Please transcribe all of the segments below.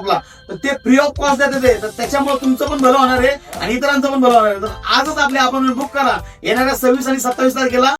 आपला, तर ते फ्री ऑफ कॉस्ट देते ते, तर त्याच्यामुळे तुमचं पण भलं होणार आहे आणि इतरांचं पण भलं होणार आहे. तर आजच आपले आपण बुक करा येणाऱ्या 26 आणि 27 तारखेला.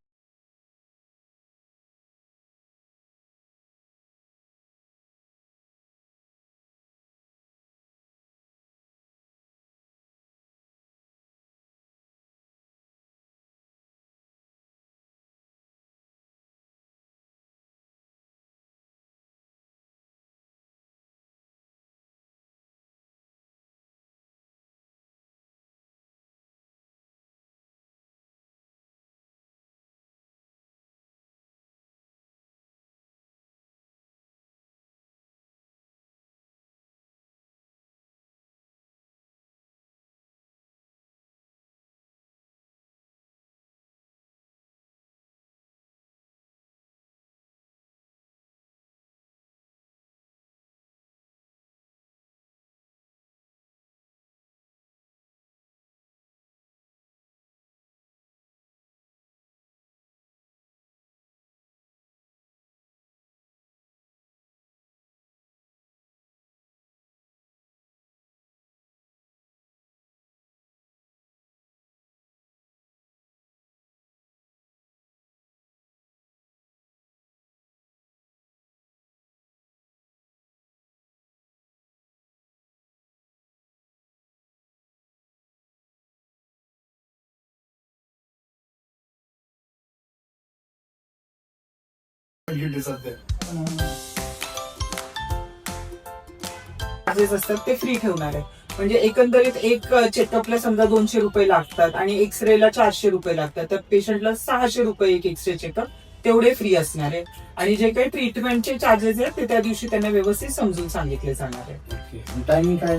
चार्जेस असतात ते फ्री ठेवणार आहे. म्हणजे एकंदरीत एक चेकअपला समजा 200 रुपये लागतात आणि एक्सरेला 400 रुपये लागतात, तर पेशंटला 600 रुपये एक एक्सरे चेकअप तेवढे फ्री असणार आहे. आणि जे काही ट्रीटमेंटचे चार्जेस आहेत ते त्या दिवशी त्यांना व्यवस्थित समजून सांगितले जाणार आहे. टायमिंग काय?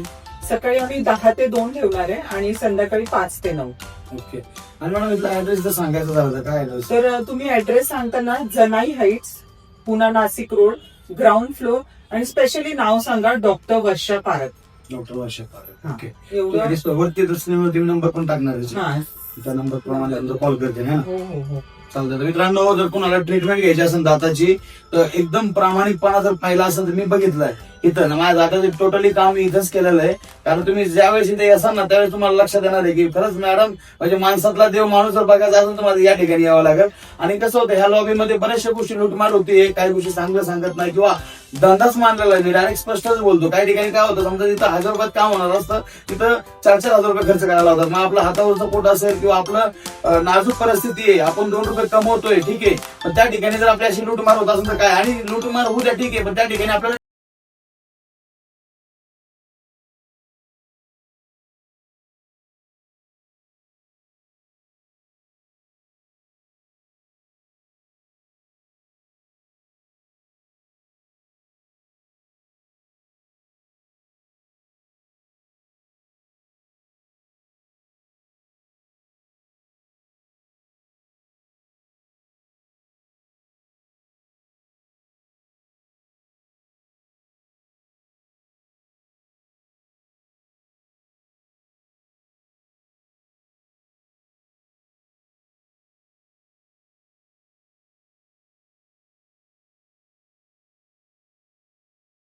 सकाळी आम्ही 10 ते 2 ठेवणार आहे आणि संध्याकाळी 5 ते 9. ओके. आणि मॅडम इथला ऍड्रेस जर सांगायचं झालं तर काय ऍड्रेस? तर तुम्ही ऍड्रेस सांगताना Janai heights, Pune Nashik road, ground floor, आणि स्पेशली नाव सांगा डॉक्टर वर्षा पारख. डॉक्टर वर्षा पारख. ओके. एवढं. वरती दर्शनीवरती नंबर पण टाकणार आहे, हा. त्या नंबर प्रमाणे कॉल करते ना. हो हो हो. चालतं. मित्रांनो, जर कोणाला ट्रीटमेंट घ्यायची असेल दाताची तर एकदम प्रामाणिकपणा जर पाहिला असेल तर मी बघितलंय इथं ना, माझ्या दाताचं टोटली काम मी इथंच केलेलं आहे. कारण तुम्ही ज्यावेळेस इथे असाल ना त्यावेळेस तुम्हाला लक्षात येणार आहे की खरंच मॅडम म्हणजे माणसातला देव माणूस जर बघायचा असेल तर मला या ठिकाणी यावं लागेल. आणि कसं होतं, ह्या लॉबीमध्ये बऱ्याचशा गोष्टी लुटमार होती, काही गोष्टी चांगलं सांगत नाही किंवा धंदाच मानलेला आहे. मी डायरेक्ट स्पष्टच बोलतो. काही ठिकाणी काय होतं, समजा तिथं 1000 रुपयात काम होणार असतं, तिथं 4-4 हजार रुपये खर्च करायला होतात. मग आपलं हातावरचं पोट असेल किंवा आपलं नाजूक परिस्थिती आहे, आपण 2 रुपये कमवतोय, ठीक आहे, पण त्या ठिकाणी जर आपल्याशी लूटमार होत असेल तर काय, आणि लूटमार होऊ द्या, ठीक आहे, पण त्या ठिकाणी आपल्याला